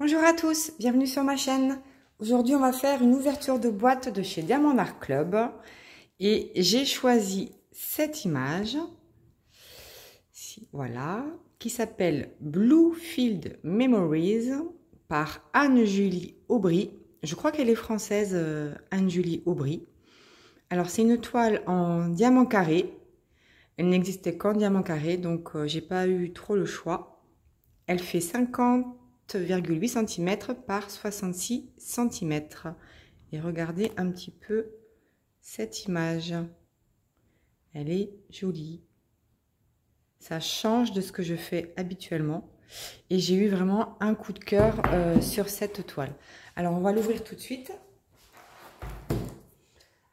Bonjour à tous, bienvenue sur ma chaîne. Aujourd'hui, on va faire une ouverture de boîte de chez Diamond Art Club. Et j'ai choisi cette image, voilà, qui s'appelle Bluefield Memories par Anne-Julie Aubry. Je crois qu'elle est française, Anne-Julie Aubry. Alors, c'est une toile en diamant carré. Elle n'existait qu'en diamant carré, donc j'ai pas eu trop le choix. Elle fait 50,8 cm par 66 cm. Et regardez un petit peu cette image. Elle est jolie. Ça change de ce que je fais habituellement. Et j'ai eu vraiment un coup de cœur sur cette toile. Alors, on va l'ouvrir tout de suite.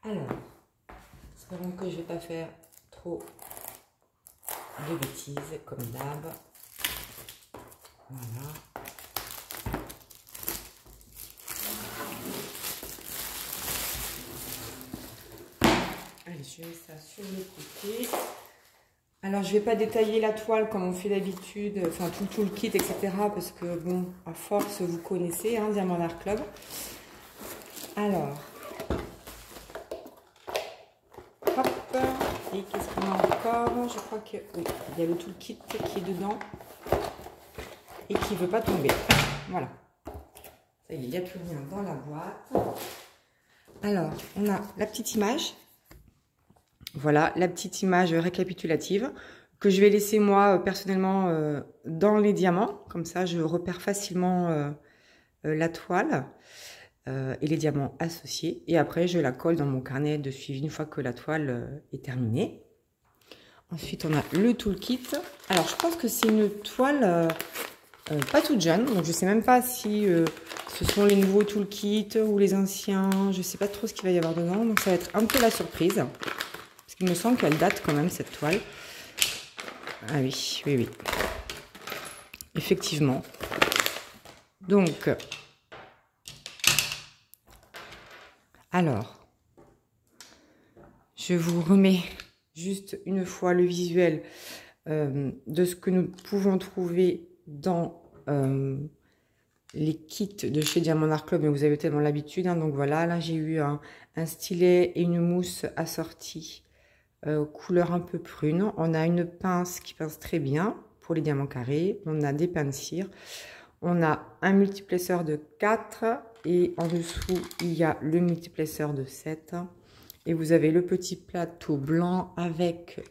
Alors, espérons que je ne vais pas faire trop de bêtises, comme d'hab. Voilà. Allez, je mets ça sur le côté. Alors, je ne vais pas détailler la toile comme on fait d'habitude, enfin tout le kit, etc. Parce que, bon, à force, vous connaissez, hein, Diamond Art Club. Alors, hop, et qu'est-ce qu'on a encore? Je crois que, oui, il y a le tout le kit qui est dedans et qui ne veut pas tomber. Voilà. Ça y est, il n'y a plus rien dans la boîte. Alors, on a la petite image. Voilà, la petite image récapitulative que je vais laisser moi personnellement dans les diamants. Comme ça, je repère facilement la toile et les diamants associés. Et après, je la colle dans mon carnet de suivi une fois que la toile est terminée. Ensuite, on a le toolkit. Alors, je pense que c'est une toile pas toute jeune. Donc, je ne sais même pas si ce sont les nouveaux toolkits ou les anciens. Je ne sais pas trop ce qu'il va y avoir dedans. Donc, ça va être un peu la surprise. Il me semble qu'elle date quand même, cette toile. Ah oui, oui, oui. Effectivement. Donc, alors, je vous remets juste une fois le visuel de ce que nous pouvons trouver dans les kits de chez Diamond Art Club. Mais vous avez tellement l'habitude. Hein, donc voilà, là j'ai eu un stylet et une mousse assortie. Couleur un peu prune. On a une pince qui pince très bien pour les diamants carrés. On a des pinces de cire. On a un multiplesseur de 4 et en dessous il y a le multiplesseur de 7. Et vous avez le petit plateau blanc avec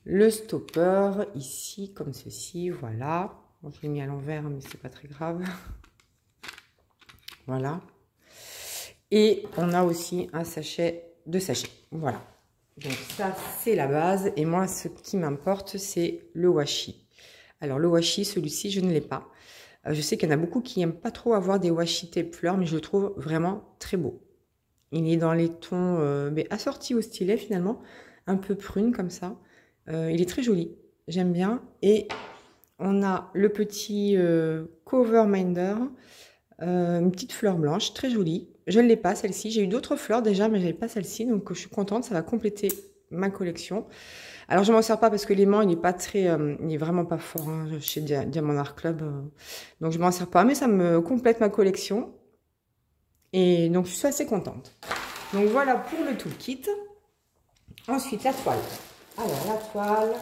le stopper ici comme ceci. Voilà. Bon, je l'ai mis à l'envers mais c'est pas très grave. Voilà. Et on a aussi un sachet de sachets. Voilà. Donc ça, c'est la base. Et moi, ce qui m'importe, c'est le washi. Alors, le washi, celui-ci, je ne l'ai pas. Je sais qu'il y en a beaucoup qui n'aiment pas trop avoir des washi tape fleurs, mais je le trouve vraiment très beau. Il est dans les tons, mais assorti au stylet, finalement. Un peu prune, comme ça. Il est très joli. J'aime bien. Et on a le petit cover minder. Une petite fleur blanche, très jolie. Je ne l'ai pas, celle-ci. J'ai eu d'autres fleurs déjà, mais je n'avais pas celle-ci. Donc, je suis contente. Ça va compléter ma collection. Alors, je ne m'en sers pas parce que l'aimant, il n'est pas très... il n'est vraiment pas fort hein, chez Diamond Art Club. Donc, je ne m'en sers pas. Mais ça me complète ma collection. Et donc, je suis assez contente. Donc, voilà pour le toolkit. Ensuite, la toile. Alors, la toile...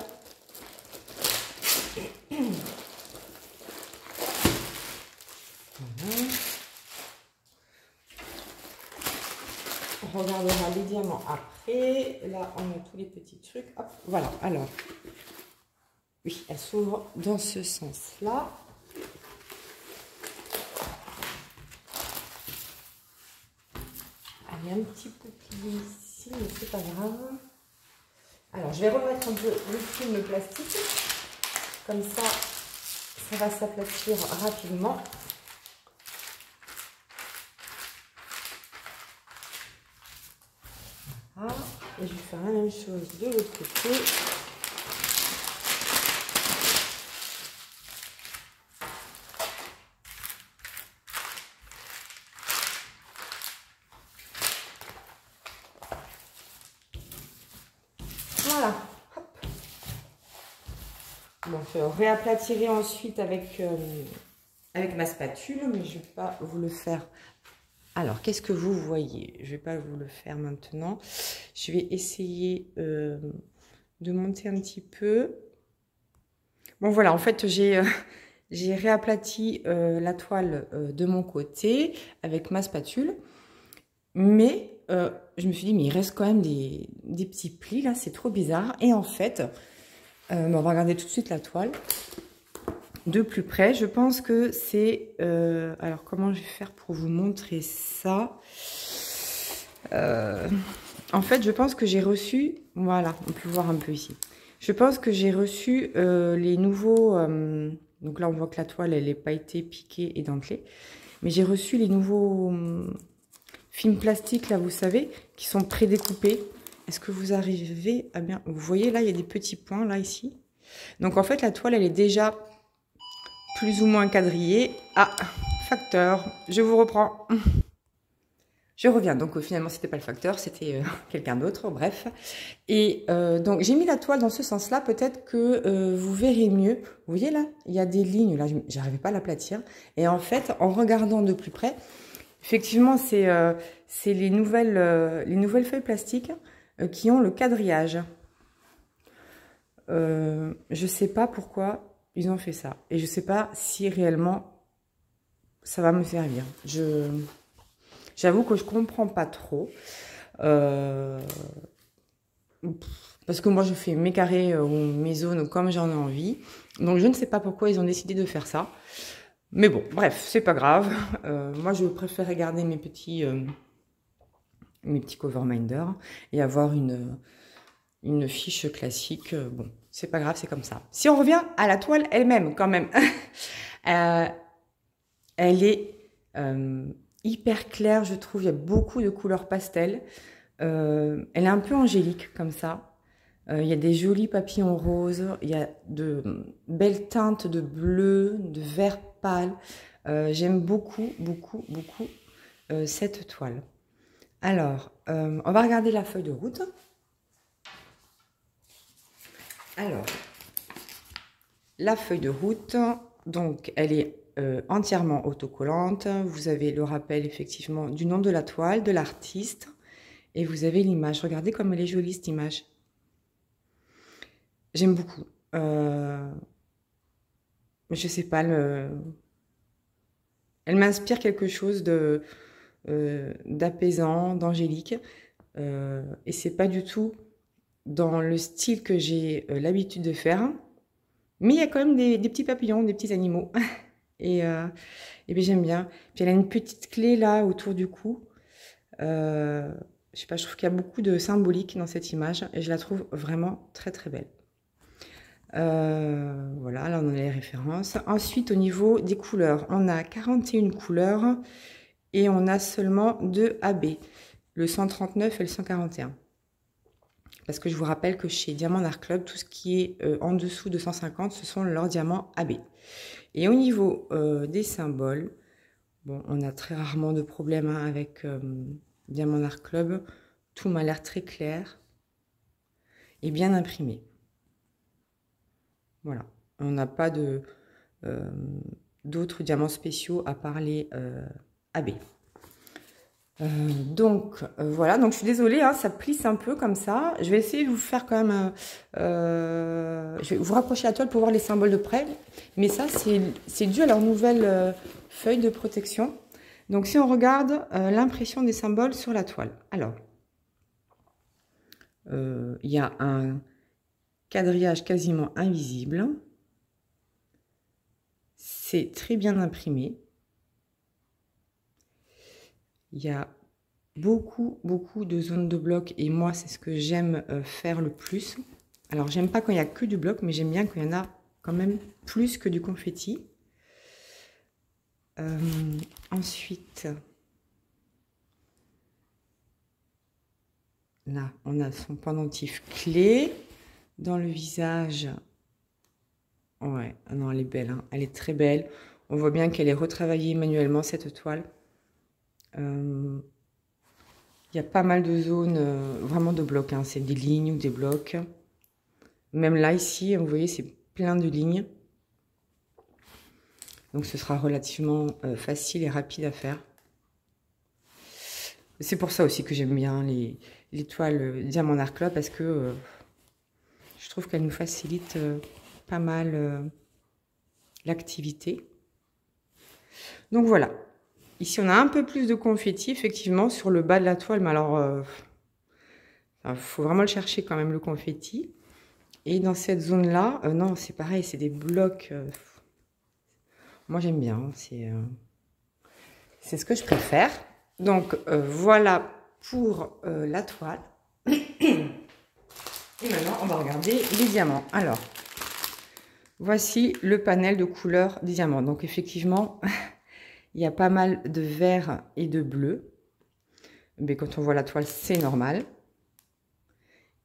On regardera les diamants après. Là, on a tous les petits trucs. Hop, voilà. Alors, oui, elle s'ouvre dans ce sens-là. Il y a un petit bouclier ici, mais c'est pas grave. Alors, je vais remettre un peu le film plastique. Comme ça, ça va s'aplatir rapidement. Et je vais faire la même chose de l'autre côté. Voilà. Hop. Bon, je réaplatirai ensuite avec avec ma spatule, mais je ne vais pas vous le faire. Alors, qu'est-ce que vous voyez? Je ne vais pas vous le faire maintenant. Je vais essayer de monter un petit peu. Bon, voilà, en fait, j'ai réaplati la toile de mon côté avec ma spatule. Mais je me suis dit, mais il reste quand même des petits plis, là, c'est trop bizarre. Et en fait, on va regarder tout de suite la toile de plus près. Je pense que c'est... alors, comment je vais faire pour vous montrer ça? En fait, je pense que j'ai reçu... Voilà, on peut voir un peu ici. Je pense que j'ai reçu les nouveaux... donc là, on voit que la toile, elle n'est pas été piquée et dentelée. Mais j'ai reçu les nouveaux films plastiques, là, vous savez, qui sont prédécoupés. Est-ce que vous arrivez à bien... Vous voyez, là, il y a des petits points, là, ici. Donc, en fait, la toile, elle est déjà plus ou moins quadrillée. Ah, facteur, je vous reprends. Je reviens. Donc, finalement, c'était pas le facteur, c'était quelqu'un d'autre, bref. Et donc, j'ai mis la toile dans ce sens-là. Peut-être que vous verrez mieux. Vous voyez, là, il y a des lignes. Là, j'arrivais pas à l'aplatir. Et en fait, en regardant de plus près, effectivement, c'est les nouvelles feuilles plastiques qui ont le quadrillage. Je sais pas pourquoi ils ont fait ça. Et je sais pas si réellement ça va me servir. J'avoue que je comprends pas trop. Parce que moi, je fais mes carrés ou mes zones comme j'en ai envie. Donc, je ne sais pas pourquoi ils ont décidé de faire ça. Mais bon, bref, c'est pas grave. Moi, je préfère garder mes petits coverminder et avoir une fiche classique. Bon, c'est pas grave, c'est comme ça. Si on revient à la toile elle-même, quand même, elle est hyper claire, je trouve. Il y a beaucoup de couleurs pastel. Elle est un peu angélique, comme ça. Il y a des jolis papillons roses. Il y a de belles teintes de bleu, de vert pâle. J'aime beaucoup, beaucoup, beaucoup cette toile. Alors, on va regarder la feuille de route. Alors, la feuille de route, donc elle est entièrement autocollante. Vous avez le rappel effectivement du nom de la toile, de l'artiste, et vous avez l'image. Regardez comme elle est jolie cette image. J'aime beaucoup. Je sais pas, elle m'inspire quelque chose d'apaisant, d'angélique, et c'est pas du tout dans le style que j'ai l'habitude de faire, mais il y a quand même des petits papillons, des petits animaux, et bien j'aime bien. Puis elle a une petite clé là autour du cou. Je sais pas, je trouve qu'il y a beaucoup de symbolique dans cette image et je la trouve vraiment très très belle. Voilà, là on a les références. Ensuite, au niveau des couleurs, on a 41 couleurs et on a seulement 2 AB, le 139 et le 141. Parce que je vous rappelle que chez Diamant Art Club, tout ce qui est en dessous de 150, ce sont leurs diamants AB. Et au niveau des symboles, bon, on a très rarement de problèmes hein, avec Diamant Art Club. Tout m'a l'air très clair et bien imprimé. Voilà, on n'a pas d'autres diamants spéciaux à part les AB. Donc voilà, donc je suis désolée, hein, ça plisse un peu comme ça. Je vais essayer de vous faire quand même, je vais vous rapprocher la toile pour voir les symboles de près. Mais ça, c'est dû à leur nouvelle feuille de protection. Donc si on regarde l'impression des symboles sur la toile. Alors, il y a un quadrillage quasiment invisible. C'est très bien imprimé. Il y a beaucoup de zones de bloc et moi, c'est ce que j'aime faire le plus. Alors, j'aime pas quand il n'y a que du bloc, mais j'aime bien quand il y en a quand même plus que du confetti. Ensuite, là, on a son pendentif clé. Dans le visage, ouais, non, elle est belle, hein. Elle est très belle. On voit bien qu'elle est retravaillée manuellement, cette toile. Il y a pas mal de zones, vraiment de blocs, hein. C'est des lignes ou des blocs. Même là, ici, vous voyez, c'est plein de lignes. Donc ce sera relativement facile et rapide à faire. C'est pour ça aussi que j'aime bien les toiles Diamant Art Club, parce que je trouve qu'elles nous facilitent pas mal l'activité. Donc voilà. Ici, on a un peu plus de confetti, effectivement, sur le bas de la toile. Mais alors, faut vraiment le chercher quand même, le confetti. Et dans cette zone-là, non, c'est pareil, c'est des blocs. Moi, j'aime bien. C'est ce que je préfère. Donc, voilà pour la toile. Et maintenant, on va regarder les diamants. Alors, voici le panel de couleurs des diamants. Donc, effectivement, il y a pas mal de vert et de bleu. Mais quand on voit la toile, c'est normal.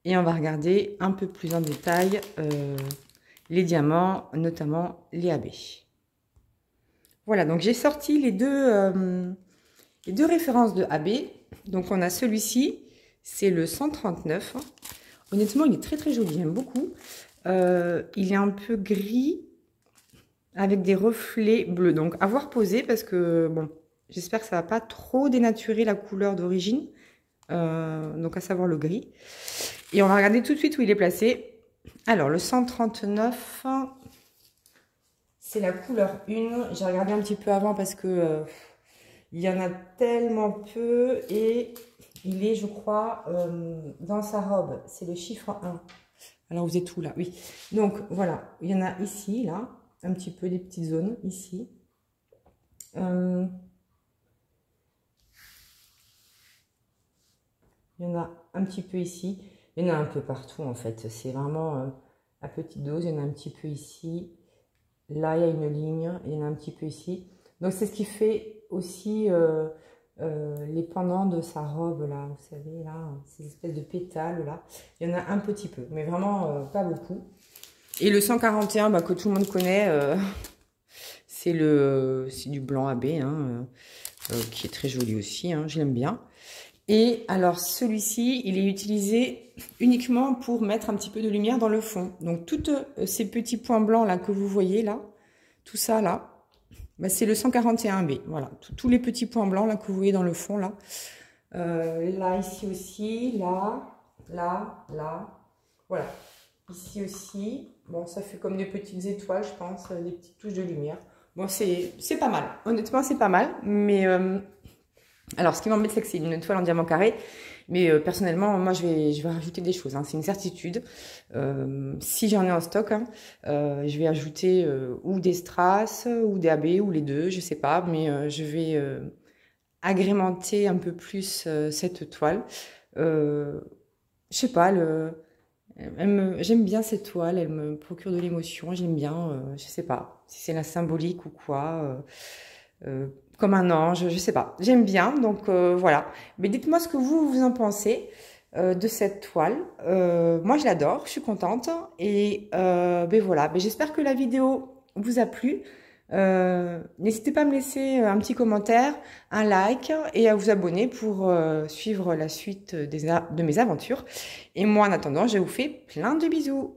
Et on va regarder un peu plus en détail les diamants, notamment les AB. Voilà, donc j'ai sorti les deux références de AB. Donc, on a celui-ci, c'est le 139. Honnêtement, il est très très joli, j'aime beaucoup. Il est un peu gris avec des reflets bleus. Donc, à voir poser parce que, bon, j'espère que ça va pas trop dénaturer la couleur d'origine. Donc, à savoir le gris. Et on va regarder tout de suite où il est placé. Alors, le 139, c'est la couleur 1. J'ai regardé un petit peu avant parce que il y en a tellement peu. Et il est, je crois, dans sa robe. C'est le chiffre 1. Alors, vous êtes où là? Oui. Donc, voilà. Il y en a ici, là. Un petit peu des petites zones, ici. Il y en a un petit peu ici. Il y en a un peu partout, en fait. C'est vraiment à petite dose. Il y en a un petit peu ici. Là, il y a une ligne. Il y en a un petit peu ici. Donc, c'est ce qui fait aussi les pendants de sa robe, là. Vous savez, là, ces espèces de pétales, là. Il y en a un petit peu, mais vraiment pas beaucoup. Et le 141, bah, que tout le monde connaît, c'est du blanc AB, hein, qui est très joli aussi, hein, je l'aime bien. Et alors celui-ci, il est utilisé uniquement pour mettre un petit peu de lumière dans le fond. Donc tous ces petits points blancs là que vous voyez là, tout ça là, bah, c'est le 141B. Voilà, tous les petits points blancs là que vous voyez dans le fond là. Là, ici aussi, là, voilà. Ici aussi, bon, ça fait comme des petites étoiles, je pense, des petites touches de lumière. Bon, c'est pas mal. Honnêtement, c'est pas mal. Mais, alors, ce qui m'embête, c'est que c'est une toile en diamant carré. Mais personnellement, moi, je vais rajouter des choses. Hein, c'est une certitude. Si j'en ai en stock, hein, je vais ajouter ou des strass, ou des AB, ou les deux, je sais pas. Mais je vais agrémenter un peu plus cette toile. Je sais pas, j'aime bien cette toile, elle me procure de l'émotion, j'aime bien, je sais pas si c'est la symbolique ou quoi, comme un ange, je sais pas, j'aime bien, donc voilà. Mais dites-moi ce que vous en pensez de cette toile. Moi je l'adore, je suis contente, et ben voilà, ben, j'espère que la vidéo vous a plu. N'hésitez pas à me laisser un petit commentaire, un like et à vous abonner pour suivre la suite de mes aventures. Et moi, en attendant, je vous fais plein de bisous.